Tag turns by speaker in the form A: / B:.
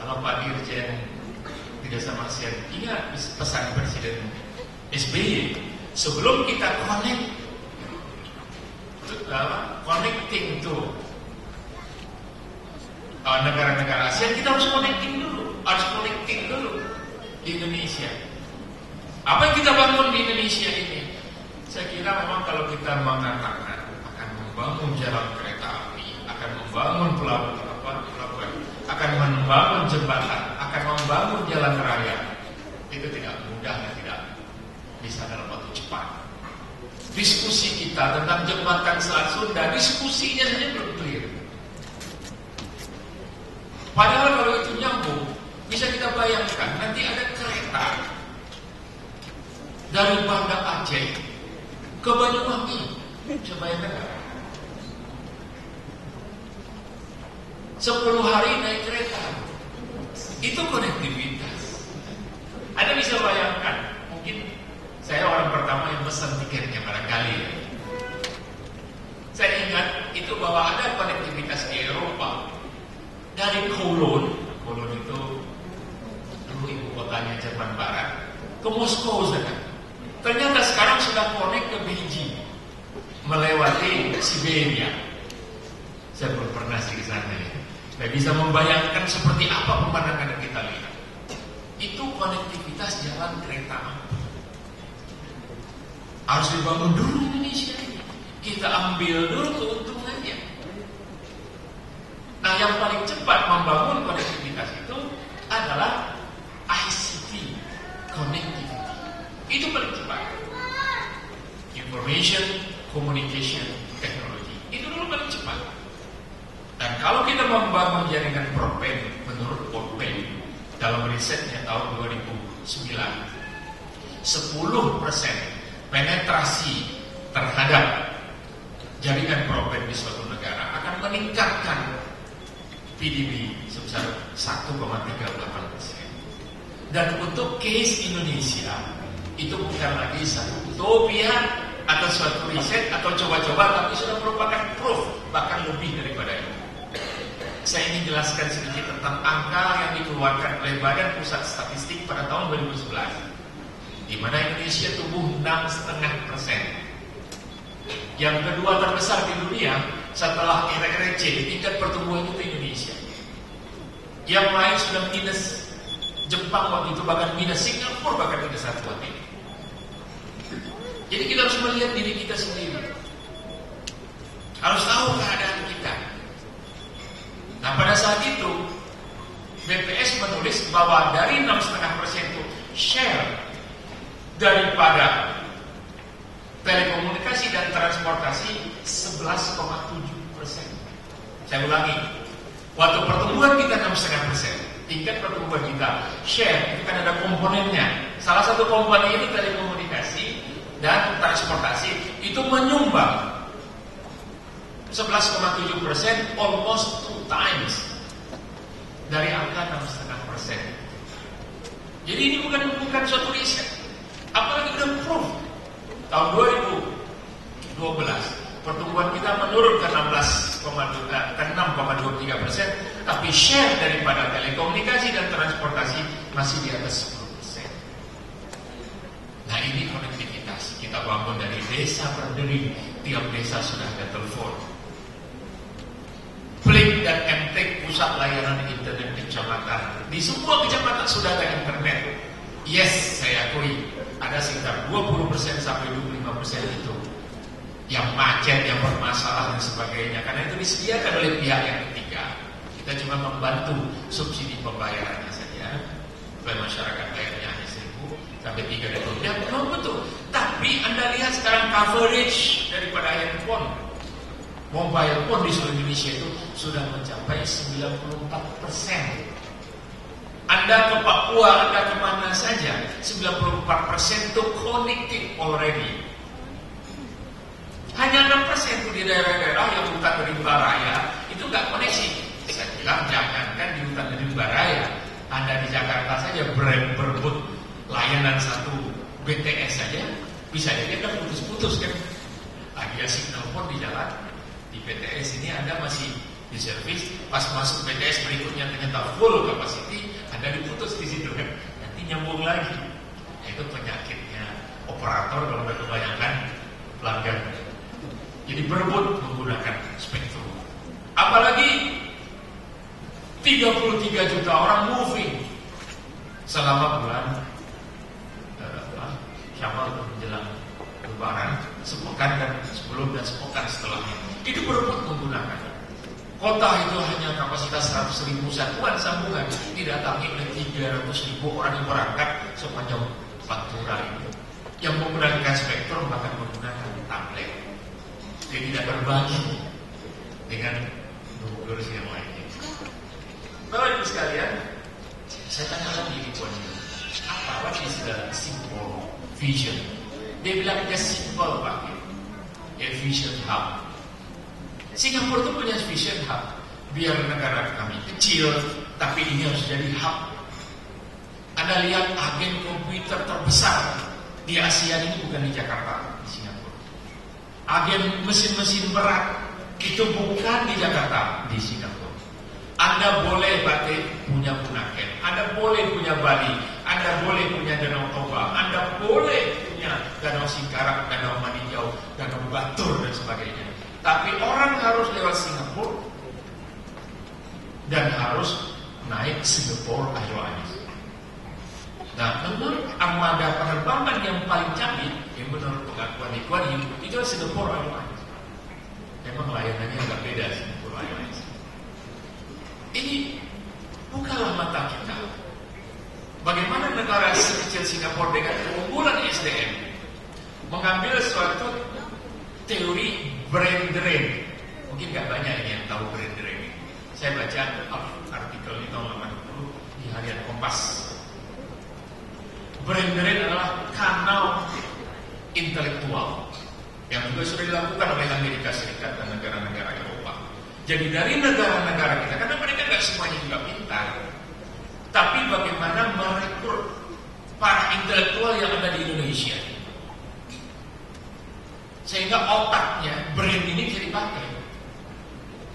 A: Kalau Pak Dirjen tidak sama ASEAN, ingat pesan Presiden SBY, sebelum kita connecting to negara-negara ASEAN, kita harus connecting dulu di Indonesia. Apa yang kita bangun di Indonesia ini? Saya kira memang kalau kita mengatakan akan membangun jalan kereta api, akan membangun pelabuhan, akan membangun jembatan, akan membangun jalan raya, itu tidak mudah dan tidak bisa dalam waktu cepat. Diskusi kita tentang jembatan Selat Sunda, diskusinya saja belum clear. Padahal kalau itu nyambung, bisa kita bayangkan nanti ada kereta dari Banda Aceh ke Banyuwangi. Bisa bayangkan nggak? 10 hari naik kereta. Itu konektivitas. Anda bisa bayangkan, mungkin saya orang pertama yang pesan tiketnya barangkali ya. Saya ingat itu bahwa ada konektivitas di Eropa. Dari Cologne itu dulu ibu kotanya Jerman Barat, ke Moskow sana. Ternyata sekarang sudah connect ke Beijing melewati Siberia. Saya belum pernah sih ke sana ya. Saya bisa membayangkan seperti apa pemandangan yang kita lihat. Itu konektivitas jalan kereta api. Harus dibangun dulu Indonesia ini. Kita ambil dulu keuntungannya. Nah, yang paling cepat membangun konektivitas itu adalah ICT, connectivity. Itu paling cepat. Information Communication Technology. Itu dulu paling cepat. Dan kalau kita membangun jaringan broadband menurut World Bank dalam risetnya tahun 2009, 10% penetrasi terhadap jaringan broadband di suatu negara akan meningkatkan PDB sebesar 1,38%. Dan untuk case Indonesia itu bukan lagi satu utopia atau suatu riset atau coba-coba, tapi sudah merupakan proof, bahkan lebih daripada itu. Saya ingin jelaskan sedikit tentang angka yang dikeluarkan oleh Badan Pusat Statistik pada tahun 2011, di mana Indonesia tumbuh 6,5%. Yang kedua terbesar di dunia setelah RRC, tingkat pertumbuhan itu Indonesia. Yang lain sudah minus. Jepang waktu itu bahkan minus, Singapura bahkan minus 1 waktu ini. Jadi kita harus melihat diri kita sendiri. Harus tahu keadaan kita. Nah, pada saat itu BPS menulis bahwa dari 6,5% itu share daripada telekomunikasi dan transportasi 11,7%. Saya ulangi, waktu pertumbuhan kita 6,5%, tingkat pertumbuhan kita share itu kan ada komponennya. Salah satu komponen ini telekomunikasi dan transportasi itu menyumbang 11,7%, almost 2 times dari angka 6,5%. Jadi ini bukan suatu riset, apalagi udah proof. Tahun 2012 pertumbuhan kita menurun ke 6,23%, tapi share daripada telekomunikasi dan transportasi masih di atas 10%. Nah, ini konektivitas kita bangun dari desa per deri, tiap desa sudah ada telepon. Plik dan MTEK, pusat layanan internet kecamatan, di semua kecamatan sudah ada internet. Yes, saya akui ada sekitar 20% sampai 25% itu yang macet, yang bermasalah dan sebagainya, karena itu disediakan oleh pihak yang ketiga. Kita cuma membantu subsidi pembayarannya saja, supaya masyarakat bayarnya hanya 1.000 sampai 3.000 rupiah. Memang betul. Tapi Anda lihat sekarang coverage daripada handphone, mobile phone di seluruh Indonesia itu sudah mencapai 94%. Anda ke Papua, Anda kemana saja, 94% itu connected already. Hanya 6% itu di daerah-daerah yang hutan rimba raya itu nggak koneksi. Saya bilang jangankan di hutan rimba raya, Anda di Jakarta saja berebut layanan satu BTS saja bisa jadi Anda putus-putus kan. Dia signal pun di jalan di BTS ini Anda masih di servis, pas masuk BTS berikutnya ternyata full capacity, Anda diputus di situ kan, nanti nyambung lagi. Nah, itu penyakitnya operator kalau Anda bayangkan pelanggan. Jadi berebut menggunakan spektrum. Apalagi 33 juta orang moving selama bulan Syawal menjelang Lebaran, sepekan dan sebelum dan sepekan setelahnya. Itu berebut menggunakan. Kota itu hanya kapasitas 100.000 satuan sambungan, didatangi oleh 300.000 orang yang berangkat sepanjang Pantura ini. Yang menggunakan spektrum bahkan menggunakan tablet. Dia tidak berbagi dengan guru yang lainnya. Bapak Ibu sekalian, saya tanya lagi di poin ini. What is the simple vision? Dia bilang dia simple Pak. Vision hub. Singapura itu punya vision hub. Biar negara kami kecil, tapi ini harus jadi hub. Anda lihat agen komputer terbesar di Asia ini bukan di Jakarta, di Singapura. Agen mesin-mesin berat itu bukan di Jakarta, di Singapura. Anda boleh batik punya Bunaken, Anda boleh punya Bali, Anda boleh punya Danau Toba, Anda boleh punya Danau Singkarak, Danau Maninjau, Danau Batur dan sebagainya. Tapi orang harus lewat Singapura dan harus naik Singapore Airlines. Nah, menurut armada penerbangan yang paling canggih, yang menurut pengakuan Ikuan itu Singapore Airlines. Memang layanannya agak beda Singapore Airlines. Ini bukanlah mata kita. Bagaimana negara sekecil Singapura dengan keunggulan SDM mengambil suatu teori brain drain. Mungkin gak banyak yang tahu brain drain. Saya baca artikel ini tahun 80 di harian Kompas. Brain drain adalah kanal intelektual yang juga sudah dilakukan oleh Amerika Serikat dan negara-negara Eropa. Jadi dari negara-negara kita, karena mereka nggak semuanya juga pintar, tapi bagaimana merekrut para intelektual yang ada di Indonesia, sehingga otaknya, brain ini bisa dipakai.